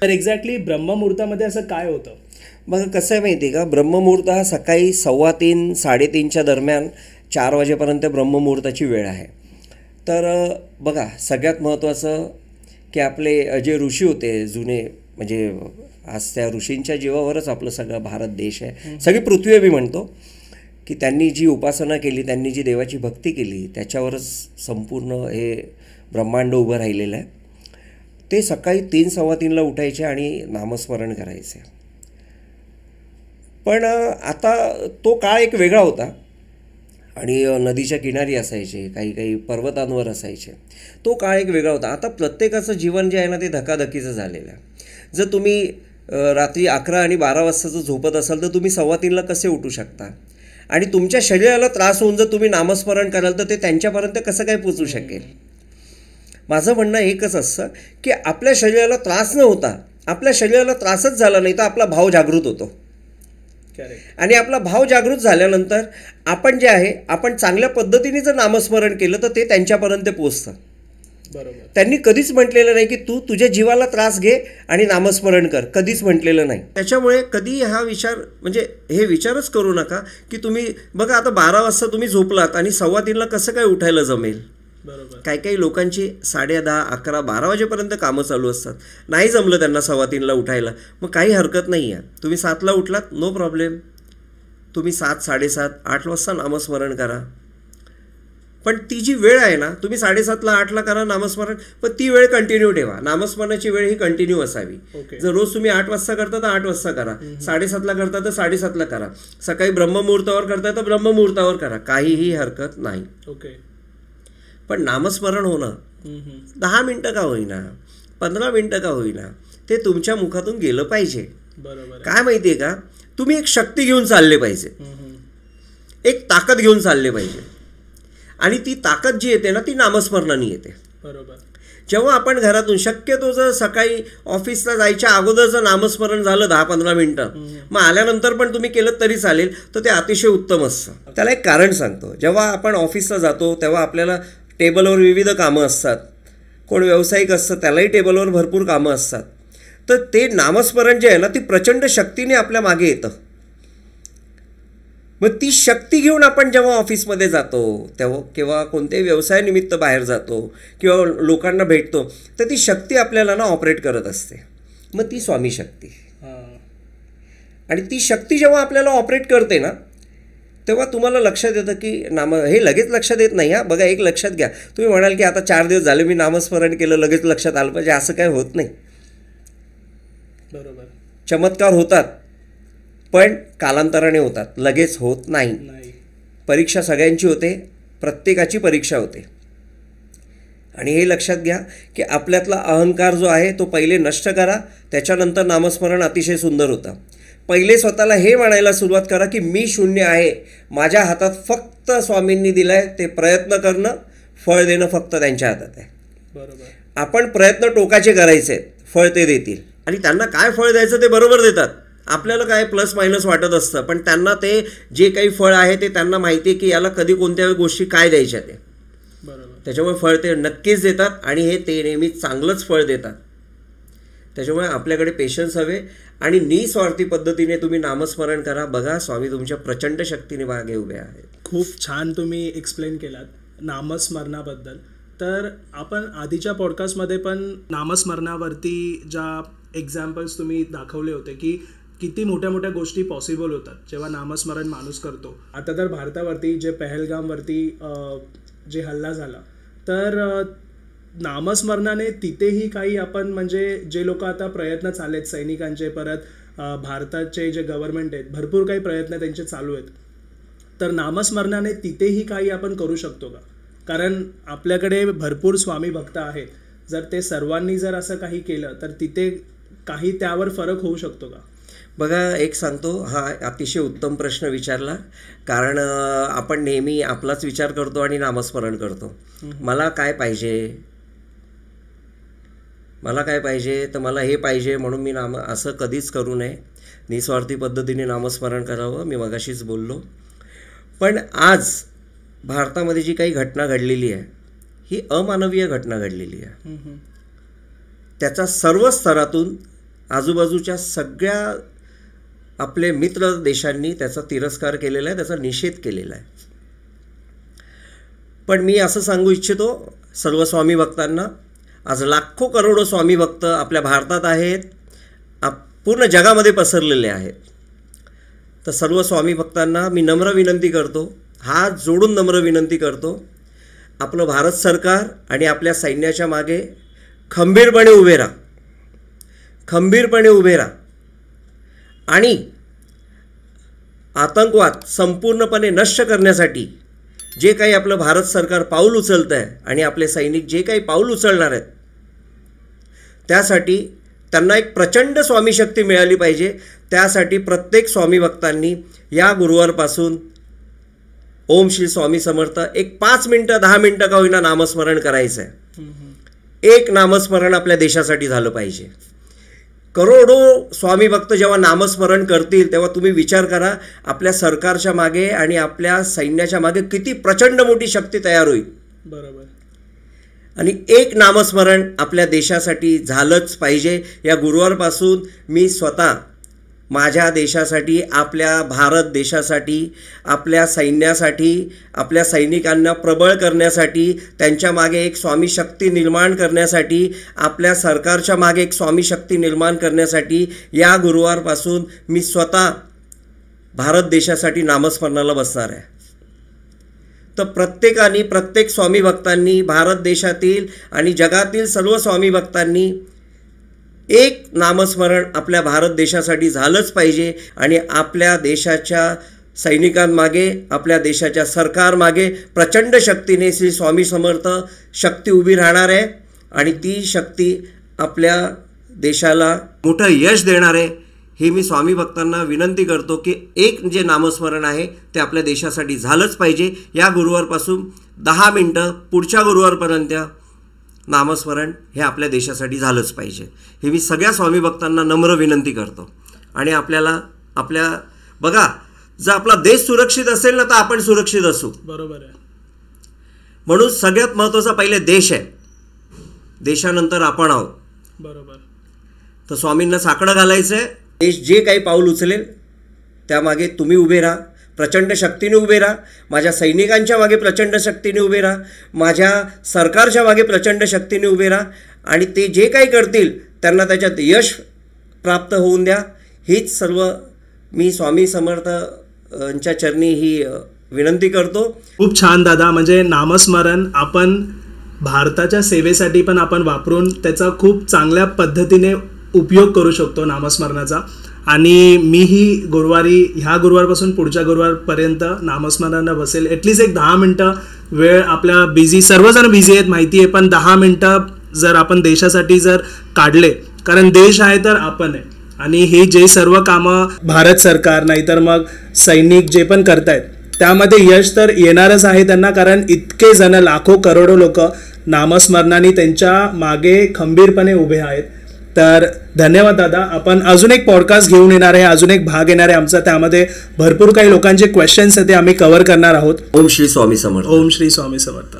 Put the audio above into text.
तर एक्झॅक्टली ब्रह्ममुहूर्तामध्ये असं काय होतं? बघा कसं आहे माहिती आहे का, ब्रह्ममुहूर्त हा सकाळी 3:15 3:30च्या दरम्यान 4 वाजेपर्यंत ब्रह्ममुहूर्ताची वेळ आहे. तर बघा सगळ्यात महत्त्वाचं की आपले जे ऋषी होते जुने, म्हणजे आज त्या ऋषींच्या जीवावरच आपलं सगळं भारत देश आहे, सगळी पृथ्वी मी म्हणतो, की त्यांनी जी उपासना केली, त्यांनी जी देवाची भक्ती केली, त्याच्यावरच संपूर्ण हे ब्रह्मांड उभं राहिलेलं आहे. ते सकाळी 3-3:15ला उठायचे आणि नामस्मरण करायचे. पण आता तो काळ एक वेगळा होता आणि नदीच्या किनारी असायचे, काही काही पर्वतांवर असायचे. तो काळ एक वेगळा होता. आता प्रत्येकाचं जीवन जे आहे ना ते धकाधकीचं झालेलं आहे. जर तुम्ही रात्री 11 आणि 12 वाजता जर झोपत असाल तर तुम्ही 3:15ला कसे उठू शकता? आणि तुमच्या शरीराला त्रास होऊन जर तुम्ही नामस्मरण कराल तर ते त्यांच्यापर्यंत कसं काय पोचू शकेल? माझं म्हणणं एकच असतं की आपल्या शरीराला त्रास न होता, आपल्या शरीराला त्रासच झाला नाही तर आपला भाव जागृत होतो. आणि आपला भाव जागृत झाल्यानंतर आपण जे आहे, आपण चांगल्या पद्धतीने जर नामस्मरण केलं तर ते त्यांच्यापर्यंत पोचतं. बरोबर. त्यांनी कधीच म्हटलेलं नाही की तू तुझ्या जीवाला त्रास घे आणि नामस्मरण कर, कधीच म्हटलेलं नाही. त्याच्यामुळे कधी हा विचार, म्हणजे हे विचारच करू नका की तुम्ही बघा आता 12 वाजता तुम्ही झोपलात आणि 3:15ला कसं काय उठायला जमेल? बरोबर. काही लोकांची 10:30, 11, 12 वाजेपर्यंत कामं चालू असतात. नाही जमलं त्यांना 3:15ला उठायला, मग काही हरकत नाही आहे. तुम्ही 7ला उठलात, नो प्रॉब्लेम. तुम्ही 7, 7:30, 8 वाजता नामस्मरण करा. पण ती जी वेळ आहे ना, तुम्ही 7:30ला 8ला करा नामस्मरण, पण ती वेळ कंटिन्यू ठेवा. नामस्मरणाची वेळ ही कंटिन्यू असावी. जर रोज तुम्ही 8 वाजता करता तर 8 वाजता करा, 7:30ला करता तर 7:30ला करा, सकाळी ब्रह्ममुहूर्तावर करता तर ब्रह्ममुहूर्तावर करा, काहीही हरकत नाही. ओके. पण नामस्मरण होणं 10 मिनटं का होईना, 15 मिनटं का होईना, ते तुमच्या मुखातून गेलं पाहिजे. बरोबर. काय माहिती आहे का, तुम्ही एक शक्ती घेऊन चालले पाहिजे, एक ताकद घेऊन चालले पाहिजे. आणि ती ताकद जी येते ना ती नामस्मरणाने येते. बरोबर. जेव्हा आपण घरातून शक्यतो जर सकाळी ऑफिसला जायच्या अगोदर जर नामस्मरण झालं 10-15 मिनटं, मग आल्यानंतर पण तुम्ही केलं तरी चालेल, तर ते अतिशय उत्तम असतं. त्याला एक कारण सांगतो. जेव्हा आपण ऑफिसला जातो तेव्हा आपल्याला टेबलवर विविध कामं असतात. कोण व्यावसायिक असतं त्यालाही टेबलवर भरपूर कामं असतात. तर ते नामस्मरण जे आहे ना ती प्रचंड शक्तीने आपल्या मागे येतं. मग ती शक्ती घेऊन आपण जेव्हा ऑफिसमध्ये जातो तेव्हा किंवा कोणत्याही व्यवसायानिमित्त बाहेर जातो किंवा लोकांना भेटतो तर ती शक्ती आपल्याला ना ऑपरेट करत असते. मग ती स्वामी शक्ती. आणि ती शक्ती जेव्हा आपल्याला ऑपरेट करते ना तेव्हा तुम्हाला लक्षात येतं की हे लगेच लक्षात येत नाही. बघा एक लक्षात घ्या, तुम्ही म्हणाल की आता 4 दिवस झाले मी नामस्मरण केलं लगेच लक्षात आलं पाहिजे, असं काय होत नाही. बरोबर. चमत्कार होतात पण कालांतराने होतात, लगेच होत नाही. परीक्षा सगळ्यांची होते, प्रत्येकाची परीक्षा होते. आणि हे लक्षात घ्या की आपल्यातला अहंकार जो आहे तो पहिले नष्ट करा, त्याच्यानंतर नामस्मरण अतिशय सुंदर होतं. पहिले स्वतःला हे म्हणायला सुरुवात करा की मी शून्य आहे, माझ्या हातात फक्त स्वामींनी दिलं आहे, ते प्रयत्न करणं, फळ देणं फक्त त्यांच्या हातात आहे. बरोबर. आपण प्रयत्न टोकाचे करायचे, फळ ते देतील. आणि त्यांना काय फळ द्यायचं ते बरोबर देतात. आपल्याला काय प्लस मायनस वाटत असतं, पण त्यांना ते जे काही फळ आहे ते त्यांना माहिती आहे की याला कधी कोणत्या गोष्टी काय द्यायच्या ते. बरोबर. त्याच्यामुळे फळ ते नक्कीच देतात आणि हे ते नेहमी चांगलंच फळ देतात. त्याच्यामुळे आपल्याकडे पेशन्स हवे आणि निस्वार्थी पद्धतीने तुम्ही नामस्मरण करा. बघा स्वामी तुमच्या प्रचंड शक्तीने मागे उभे आहेत. खूप छान तुम्ही एक्सप्लेन केलात नामस्मरणाबद्दल. तर आपण आधीच्या पॉडकास्टमध्ये पण नामस्मरणावरती ज्या एक्झाम्पल्स तुम्ही दाखवले होते की किती मोठ्या मोठ्या गोष्टी पॉसिबल होतात जेव्हा नामस्मरण माणूस करतो. आता तर भारतावरती जे पहलगामवरती जे हल्ला झाला तर नामस्मरणाने तिथेही काही आपण म्हणजे जे लोक आता प्रयत्न चालू आहेत सैनिकांचे, परत भारताचे जे गव्हर्नमेंट आहेत भरपूर काही प्रयत्न त्यांचे चालू आहेत, तर नामस्मरणाने तिथेही काही आपण करू शकतो का? कारण आपल्याकडे भरपूर स्वामी भक्त आहेत, जर ते सर्वांनी जर असं काही केलं तर तिथे काही त्यावर फरक होऊ शकतो का? बघा एक सांगतो, हा अतिशय उत्तम प्रश्न विचारला. कारण आपण नेहमी आपलाच विचार करतो आणि नामस्मरण करतो. मला काय पाहिजे, मला काय पाहिजे, तर मला हे पाहिजे म्हणून मी असं कधीच करू नये. निस्वार्थी पद्धतीने नामस्मरण करावं, मी मगाशीच बोललो. पण आज भारतामध्ये जी काही घटना घडलेली आहे ही अमानवीय घटना घडलेली आहे. त्याचा सर्व स्तरातून आजूबाजूच्या सगळ्या आपले मित्र देशांनी त्याचा तिरस्कार केलेला आहे, त्याचा निषेध केलेला आहे. पण मी असं सांगू इच्छितो सर्व स्वामी भक्तांना, आज लाखो करोडो स्वामी भक्त आपल्या भारतात आहेत, पूर्ण जगामध्ये पसरलेले आहेत. तर सर्व स्वामी भक्तांना मी नम्र विनंती करतो, हात जोडून नम्र विनंती करतो, आपलं भारत सरकार आणि आपल्या सैन्याच्या मागे खंबीरपणे उभे राहा, खंबीरपणे उभे राहा आणि आतंकवाद संपूर्णपणे नष्ट करण्यासाठी जे काही आपलं भारत सरकार पाऊल उचलतं आहे आणि आपले सैनिक जे काही पाऊल उचलणार आहेत त्यासाठी त्यांना एक प्रचंड स्वामी शक्ती मिळाली पाहिजे. त्यासाठी प्रत्येक स्वामी भक्तांनी या गुरुवारपासून ओम श्री स्वामी समर्थ एक 5 मिनटं 10 मिनटं का होईना नामस्मरण करायचं आहे. एक नामस्मरण आपल्या देशासाठी झालं पाहिजे. करोडो स्वामी भक्त जेव्हा नामस्मरण करतील तेव्हा तुम्ही विचार करा आपल्या सरकारच्या मागे आणि आपल्या सैन्याच्या मागे किती प्रचंड मोठी शक्ती तयार होईल. बरोबर. आणि एक नामस्मरण आपल्या देशासाठी झालंच पाहिजे. या गुरुवारपासून मी स्वतः माझ्या देशासाठी, आपल्या भारत देशासाठी, आपल्या सैन्यासाठी, आपल्या सैनिकांना प्रबळ करण्यासाठी, त्यांच्या मागे एक स्वामी शक्ती निर्माण करण्यासाठी, आपल्या सरकारच्या मागे एक स्वामी शक्ती निर्माण करण्यासाठी या गुरुवारपासून मी स्वतः भारत देशासाठी नामस्मरणाला बसणार आहे. तर प्रत्येकाने, प्रत्येक स्वामी भक्तांनी, भारत देशातील आणि जगातील सर्व स्वामी भक्तांनी एक नामस्मरण आपल्या भारत देशासाठी झालंच पाहिजे. आणि आपल्या देशाच्या सैनिकांमागे, आपल्या देशाच्या सरकारमागे प्रचंड शक्तीने श्री स्वामी समर्थ शक्ती उभी राहणार आहे आणि ती शक्ती आपल्या देशाला मोठं यश देणार आहे. हे मी स्वामी भक्तांना विनंती करतो की एक जे नामस्मरण आहे ते आपल्या देशासाठी झालंच पाहिजे. या गुरुवारपासून 10 मिनटं पुढच्या गुरुवारपर्यंत नामस्मरण हे आपल्या देशासाठी झालंच पाहिजे. हे मी सगळ्या स्वामी भक्तांना नम्र विनंती करतो. आणि आपल्या बघा, जर आपला देश सुरक्षित असेल ना तर आपण सुरक्षित असू. बरोबर आहे. म्हणून सगळ्यात महत्त्वाचा पहिले देश आहे, देशानंतर आपण आहोत. बरोबर. तर स्वामींना साकडं घालायचं आहे. देश जे काही पाऊल उचलेल त्यामागे तुम्ही उभे राहा, प्रचंड शक्तीने उभे राहा. माझ्या सैनिकांच्या मागे प्रचंड शक्तीने उभे राहा, माझ्या सरकारच्या मागे प्रचंड शक्तीने उभे राहा आणि ते जे काही करतील त्यांना त्याच्यात यश प्राप्त होऊन द्या. हीच सर्व मी स्वामी समर्थांच्या चरणी ही विनंती करतो. खूप छान दादा. म्हणजे नामस्मरण आपण भारताच्या सेवेसाठी पण आपण वापरून त्याचा खूप चांगल्या पद्धतीने उपयोग करू शकतो नामस्मरणाचा. आणि मीही ह्या गुरुवारपासून पुढच्या गुरुवारपर्यंत नामस्मरणाला बसेल. ॲटलिस्ट एक 10 मिनटं वेळ आपल्या सर्वजण बिझी आहेत माहिती आहे, पण 10 मिनटं जर आपण देशासाठी जर काढले, कारण देश आहे तर आपण आहे. आणि हे जे सर्व कामं भारत सरकार नाहीतर मग सैनिक जे पण करतायत त्यामध्ये यश तर येणारच आहे त्यांना, कारण इतके जण, लाखो करोडो लोक नामस्मरणाने त्यांच्या मागे खंबीरपणे उभे आहेत. तर धन्यवाद दादा. आपण अजून एक पॉडकास्ट घेऊन येणार आहे, अजून एक भाग येणार आहे आमचा. त्यामध्ये भरपूर काही लोकांचे क्वेश्चन्स आहेत ते आम्ही कव्हर करणार आहोत. ओम श्री स्वामी समर्थ. ओम श्री स्वामी समर्थ.